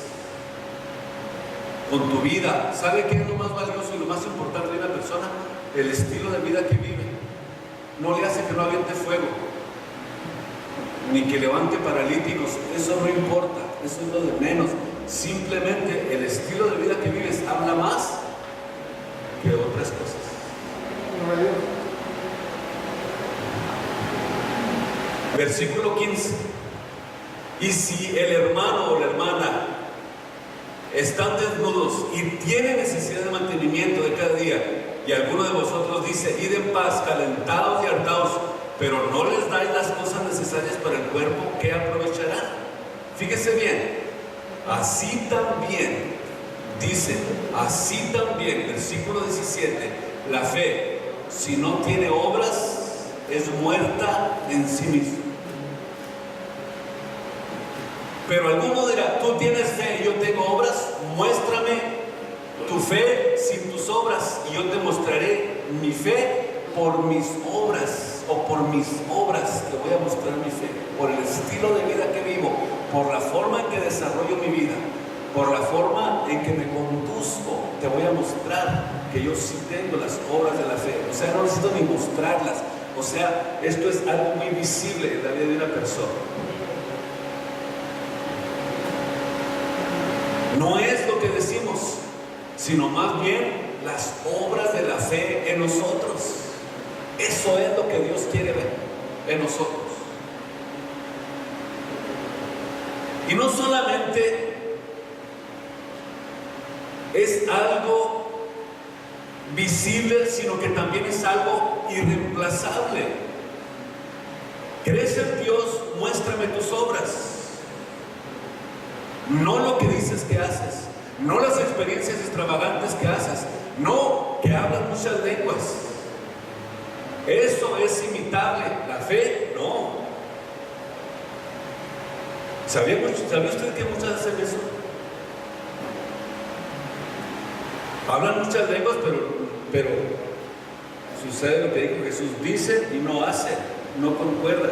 con tu vida. ¿Sabe qué es lo más valioso y lo más importante de una persona? El estilo de vida que vive. No le hace que no aviente fuego, ni que levante paralíticos, eso no importa, eso es lo de menos. Simplemente el estilo de vida que vives habla más que otras cosas. Versículo 15. Y si el hermano o la hermana están desnudos y tienen necesidad de mantenimiento de cada día, y alguno de vosotros dice, id en paz, calentados y hartados, pero no les dais las cosas necesarias para el cuerpo, ¿qué aprovecharán? Fíjese bien, así también, dice, así también, versículo 17, la fe, si no tiene obras, es muerta en sí misma. Pero alguno dirá, tú tienes fe y yo tengo obras, muéstrame tu fe sin tus obras y yo te mostraré mi fe por mis obras, o por mis obras te voy a mostrar mi fe, por el estilo de vida que vivo, por la forma en que desarrollo mi vida, por la forma en que me conduzco, te voy a mostrar que yo sí tengo las obras de la fe. O sea, no necesito ni mostrarlas. O sea, esto es algo muy visible en la vida de una persona. No es lo que decimos, sino más bien las obras de la fe en nosotros. Eso es lo que Dios quiere ver en nosotros. Y no solamente es algo visible, sino que también es algo irreemplazable. ¿Crees en Dios? Muéstrame tus obras. No lo que dices que haces, no las experiencias extravagantes que haces, no que hablas muchas lenguas. Eso es imitable. La fe, no. ¿Sabía usted que muchos hacen eso? Hablan muchas lenguas, pero sucede lo que dijo Jesús: dice y no hace, no concuerda.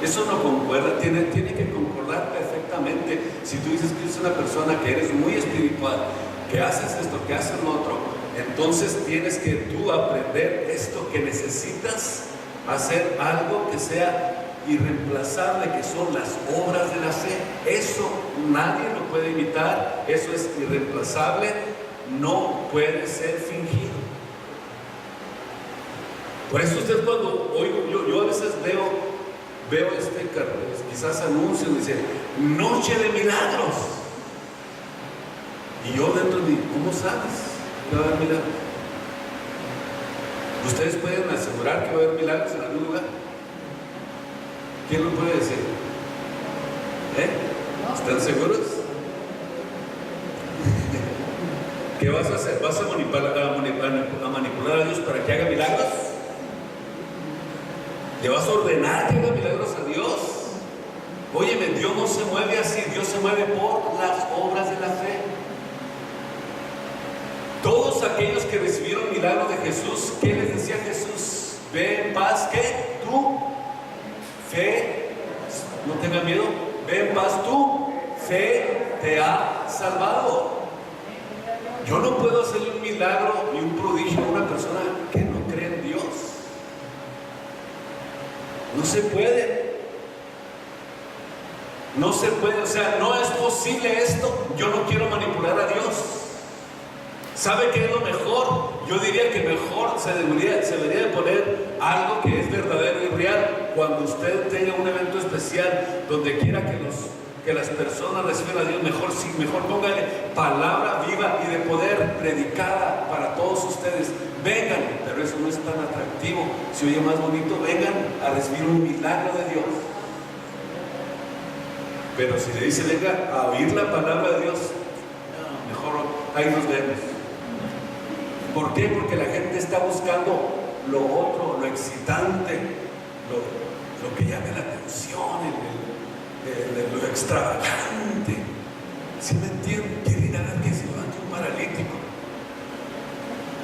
Eso no concuerda, tiene que concordar perfectamente. Si tú dices que eres una persona que eres muy espiritual, que haces esto, que haces lo otro, entonces tienes que tú aprender esto, que necesitas hacer algo que sea irreemplazable, que son las obras de la fe. Eso nadie lo puede imitar, eso es irreemplazable, no puede ser fingido. Por eso usted, cuando oigo, yo a veces veo quizás anuncios, dice noche de milagros, y yo dentro de mí, ¿cómo sabes que va a haber milagros? ¿Ustedes pueden asegurar que va a haber milagros en algún lugar? ¿Quién lo puede decir? ¿Están seguros? ¿Qué vas a hacer? ¿Vas a manipular a Dios para que haga milagros? ¿Le vas a ordenar que haga milagros a Dios? Óyeme, Dios no se mueve así, Dios se mueve por las obras de la fe. Todos aquellos que recibieron milagros de Jesús, ¿qué les decía Jesús? Ve en paz, ¿qué? Tu fe, no tenga miedo, ve en paz, tu fe te ha salvado. Yo no puedo hacerle un milagro ni un prodigio a una persona que no cree en Dios. No se puede. No se puede, o sea, no es posible esto. Yo no quiero manipular a Dios. ¿Sabe qué es lo mejor? Yo diría que mejor se debería de poner algo que es verdadero y real. Cuando usted tenga un evento especial donde quiera que las personas reciban a Dios, mejor póngale palabra viva y de poder predicada para todos ustedes. Vengan, pero eso no es tan atractivo. Se oye más bonito, vengan a recibir un milagro de Dios. Pero si le dice venga a oír la palabra de Dios, no, mejor ahí nos vemos. ¿Por qué? Porque la gente está buscando lo otro, lo excitante, lo que llame la atención, lo extravagante. ¿Sí me entienden? Quieren ir a ver que se levante un paralítico.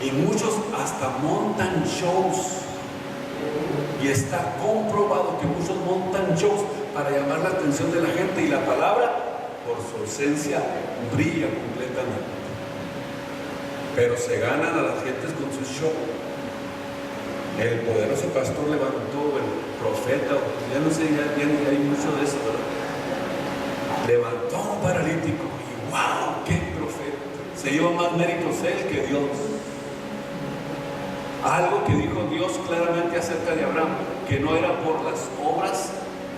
Y muchos hasta montan shows. Y está comprobado que muchos montan shows para llamar la atención de la gente, y la palabra, por su ausencia, brilla completamente. Pero se ganan a las gentes con su show. El poderoso pastor levantó, el profeta, ya no sé, ya hay mucho de eso, ¿verdad? Levantó a un paralítico y ¡wow! ¡Qué profeta! Se lleva más méritos él que Dios. Algo que dijo Dios claramente acerca de Abraham, que no era por las obras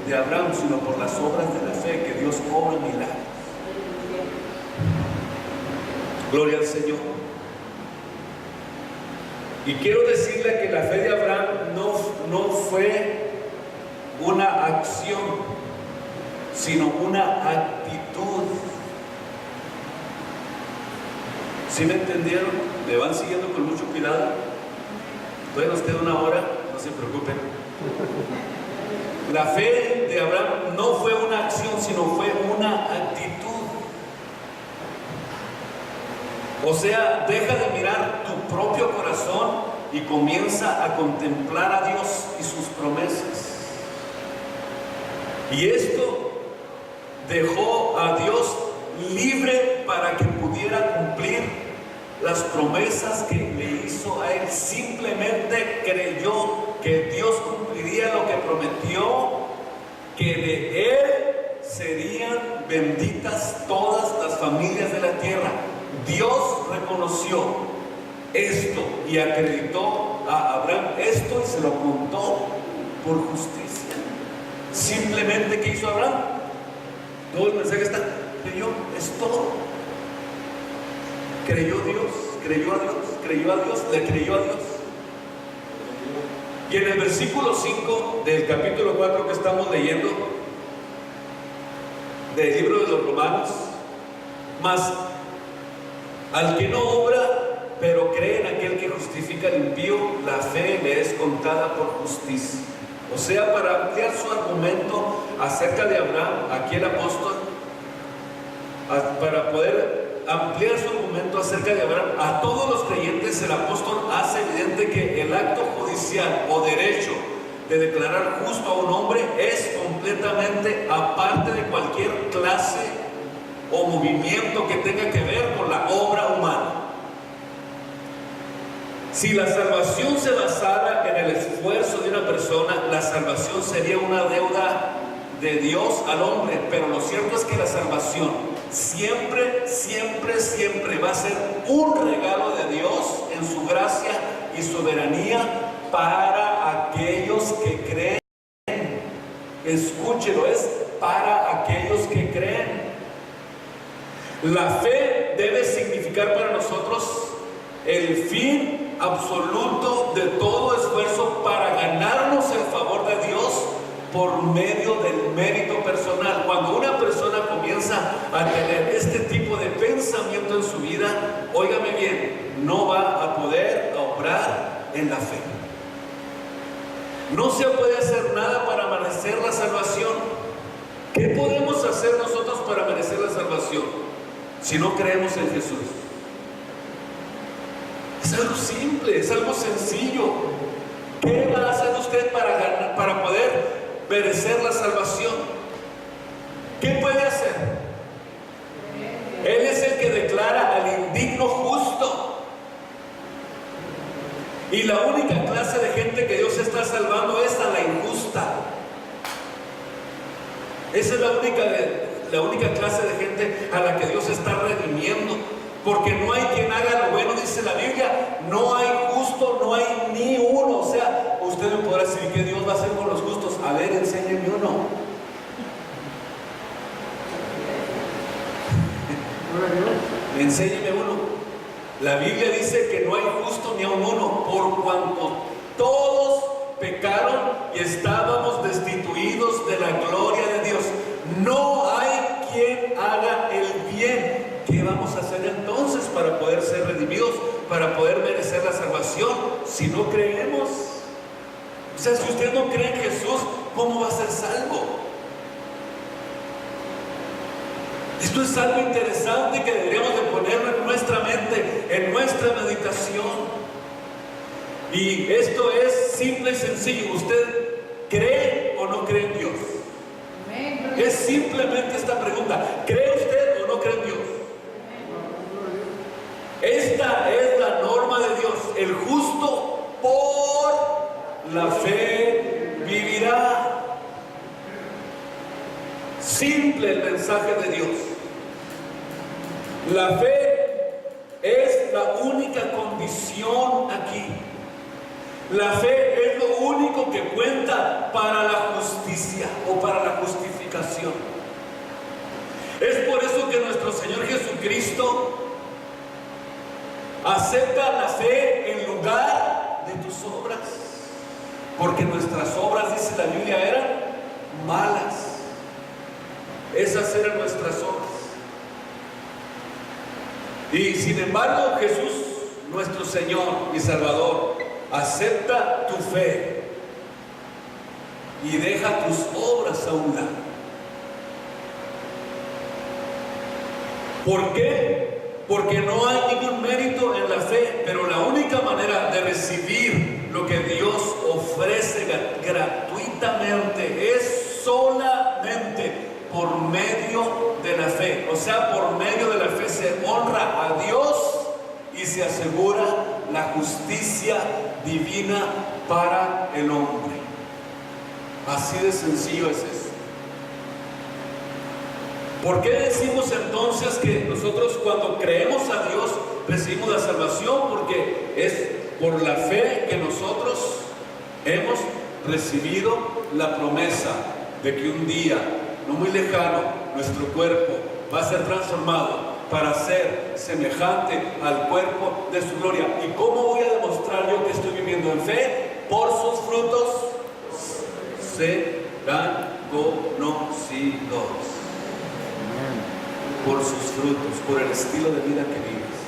de Abraham, sino por las obras de la fe, que Dios obra milagros. Gloria al Señor. Y quiero decirle que la fe de Abraham no fue una acción, sino una actitud. ¿Sí me entendieron? ¿Me van siguiendo con mucho cuidado? Todavía nos queda una hora, no se preocupen. La fe de Abraham no fue una acción, sino fue una actitud. O sea, deja de mirar tu propio corazón y comienza a contemplar a Dios y sus promesas. Y esto dejó a Dios libre para que pudiera cumplir las promesas que le hizo a él. Simplemente creyó que Dios cumpliría lo que prometió, que de él serían benditas todas las familias de la tierra. Dios reconoció esto y acreditó a Abraham esto y se lo contó por justicia. Simplemente, ¿qué hizo Abraham? Todo el mensaje está, creyó, es todo. creyó a Dios, le creyó a Dios. Y en el versículo 5 del capítulo 4 que estamos leyendo, del libro de los Romanos, mas al que no obra, pero cree en aquel que justifica al impío, la fe le es contada por justicia. O sea, para ampliar su argumento acerca de Abraham, aquí el apóstol, para poder ampliar su argumento acerca de Abraham, a todos los creyentes el apóstol hace evidente que el acto judicial o derecho de declarar justo a un hombre es completamente aparte de cualquier clase o movimiento que tenga que ver con la obra humana. Si la salvación se basara en el esfuerzo de una persona, la salvación sería una deuda de Dios al hombre, pero lo cierto es que la salvación siempre va a ser un regalo de Dios en su gracia y soberanía para aquellos que creen. Escúchelo, es para aquellos que creen. La fe debe significar para nosotros el fin absoluto de todo esfuerzo para ganarnos el favor de Dios por medio del mérito personal. Cuando una persona comienza a tener este tipo de pensamiento en su vida, óigame bien, no va a poder obrar en la fe. No se puede hacer nada para merecer la salvación. ¿Qué podemos hacer nosotros para merecer la salvación si no creemos en Jesús? Es algo simple, es algo sencillo. ¿Qué va a hacer usted para poder merecer la salvación? ¿Qué puede hacer? Él es el que declara al indigno justo. Y la única clase de gente que Dios está salvando es a la injusta. Esa es la única clase de gente a la que Dios está redimiendo. Porque no hay quien haga lo bueno, dice la Biblia. No hay justo, no hay ni uno. O sea, usted me podrá decir que Dios va a hacer con los justos. A ver, enséñeme uno. Enséñeme uno. La Biblia dice que no hay justo ni a un uno, por cuanto todos pecaron y estábamos destituidos de la gloria de Dios. No hay quien haga el bien. ¿Qué vamos a hacer entonces para poder ser redimidos, para poder merecer la salvación si no creemos? O sea, si usted no cree en Jesús, ¿cómo va a ser salvo? Esto es algo interesante que deberíamos de ponerlo en nuestra mente, en nuestra meditación. Y esto es simple y sencillo. ¿Usted cree o no cree en Dios? Es simplemente esta pregunta. ¿Cree usted o no cree en Dios? Esta es la norma de Dios. El justo por la fe vivirá. Simple el mensaje de Dios. La fe es la única condición aquí. La fe es lo único que cuenta para la justicia o para la justificación. Es por eso que nuestro Señor Jesucristo acepta la fe en lugar de tus obras, porque nuestras obras, dice la Biblia, eran malas. Esas eran nuestras obras. Y sin embargo, Jesús, nuestro Señor y Salvador, acepta tu fe y deja tus obras a un lado. ¿Por qué? Porque no hay ningún mérito en la fe, pero la única manera de recibir lo que Dios ofrece gratuitamente es solamente por medio de la fe. O sea, por medio de la fe se honra a Dios y se asegura la justicia divina para el hombre. Así de sencillo es eso. ¿Por qué decimos entonces que nosotros cuando creemos a Dios recibimos la salvación? Porque es por la fe que nosotros hemos recibido la promesa de que un día, no muy lejano, nuestro cuerpo va a ser transformado para ser semejante al cuerpo de su gloria. ¿Y cómo voy a demostrar yo que estoy viviendo en fe? Por sus frutos serán conocidos. Por sus frutos, por el estilo de vida que vives.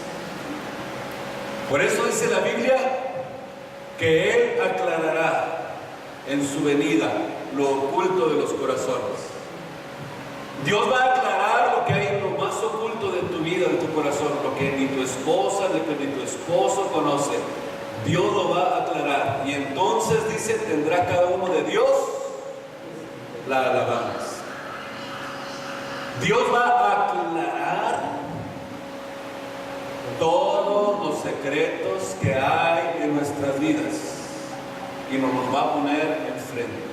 Por eso dice la Biblia que Él aclarará en su venida lo oculto de los corazones. Dios va a aclarar lo que hay en lo más oculto de tu vida, de tu corazón, lo que ni tu esposa, lo que ni tu esposo conoce. Dios lo va a aclarar, y entonces dice, tendrá cada uno de Dios la alabanza. Dios va a aclarar todos los secretos que hay en nuestras vidas y nos los va a poner enfrente.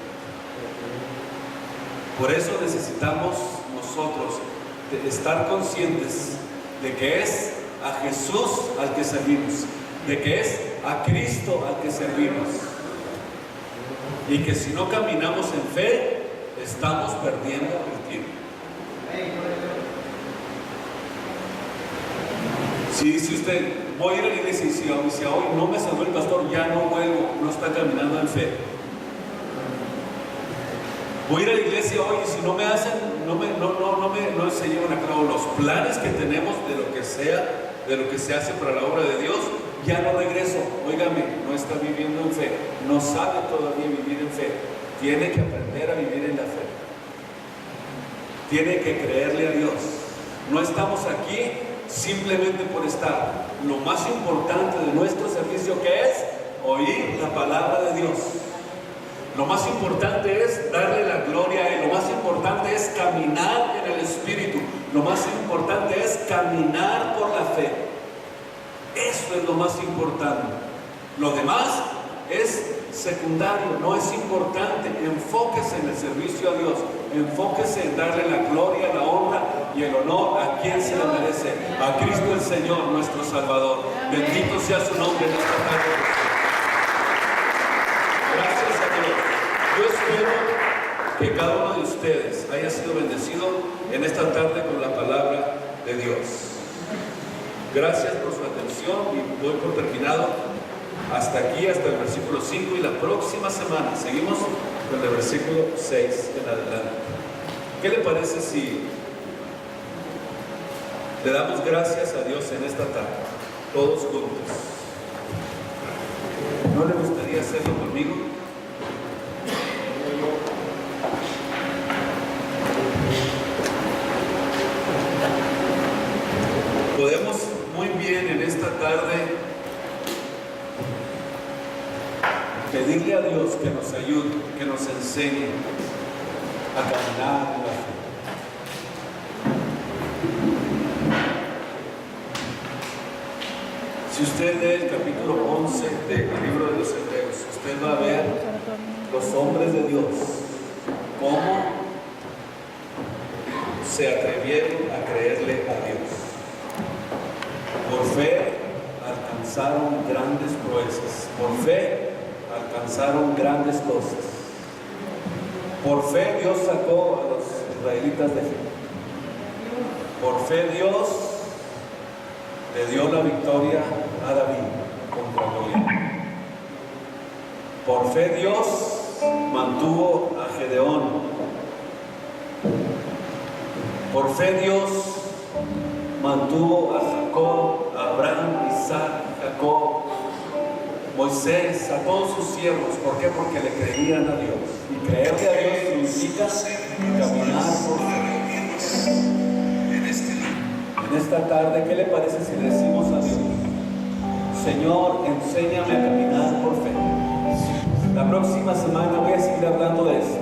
Por eso necesitamos nosotros estar conscientes de que es a Jesús al que servimos, de que es a Cristo al que servimos, y que si no caminamos en fe, estamos perdiendo el tiempo. Si dice usted, voy a ir a la iglesia, y si hoy no me salvó el pastor, ya no vuelvo, no está caminando en fe. Voy a ir a la iglesia hoy, y si no me hacen, no se llevan a cabo los planes que tenemos de lo que se hace para la obra de Dios, ya no regreso. Óigame, no está viviendo en fe, no sabe todavía vivir en fe. Tiene que aprender a vivir en la fe. Tiene que creerle a Dios. No estamos aquí simplemente por estar. Lo más importante de nuestro servicio, que es oír la palabra de Dios. Lo más importante es darle la gloria a Él. Lo más importante es caminar en el Espíritu. Lo más importante es caminar por la fe. Eso es lo más importante. Lo demás es secundario, no es importante. Enfóquese en el servicio a Dios. Enfóquese en darle la gloria, la honra y el honor a quien se le merece. A Cristo el Señor, nuestro Salvador. Bendito sea su nombre en esta tarde. Gracias a Dios. Yo espero que cada uno de ustedes haya sido bendecido en esta tarde con la palabra de Dios. Gracias por su atención, y doy por terminado hasta aquí, hasta el versículo 5, y la próxima semana seguimos con el versículo 6 en adelante. ¿Qué le parece si le damos gracias a Dios en esta tarde, todos juntos? ¿No le gustaría hacerlo conmigo? Podemos muy bien en esta tarde pedirle a Dios que nos ayude, que nos enseñe a caminar en la fe. Si usted lee el capítulo 11 del libro de los Hebreos, usted va a ver los hombres de Dios, cómo se atrevieron a creerle a Dios. Por fe alcanzaron grandes proezas. Por fe alcanzaron grandes cosas. Por fe Dios sacó a los israelitas de Egipto. Por fe Dios le dio la victoria a David contra Goliat. Por fe Dios mantuvo a Gedeón. Por fe Dios mantuvo a Jacob, a Abraham, Isaac, Jacob, Moisés, a todos sus siervos. ¿Por qué? Porque le creían a Dios. Y creerle a Dios significa caminar por fe. En esta tarde, ¿qué le parece si le decimos a Dios: Señor, enséñame a caminar por fe? La próxima semana voy a seguir hablando de esto.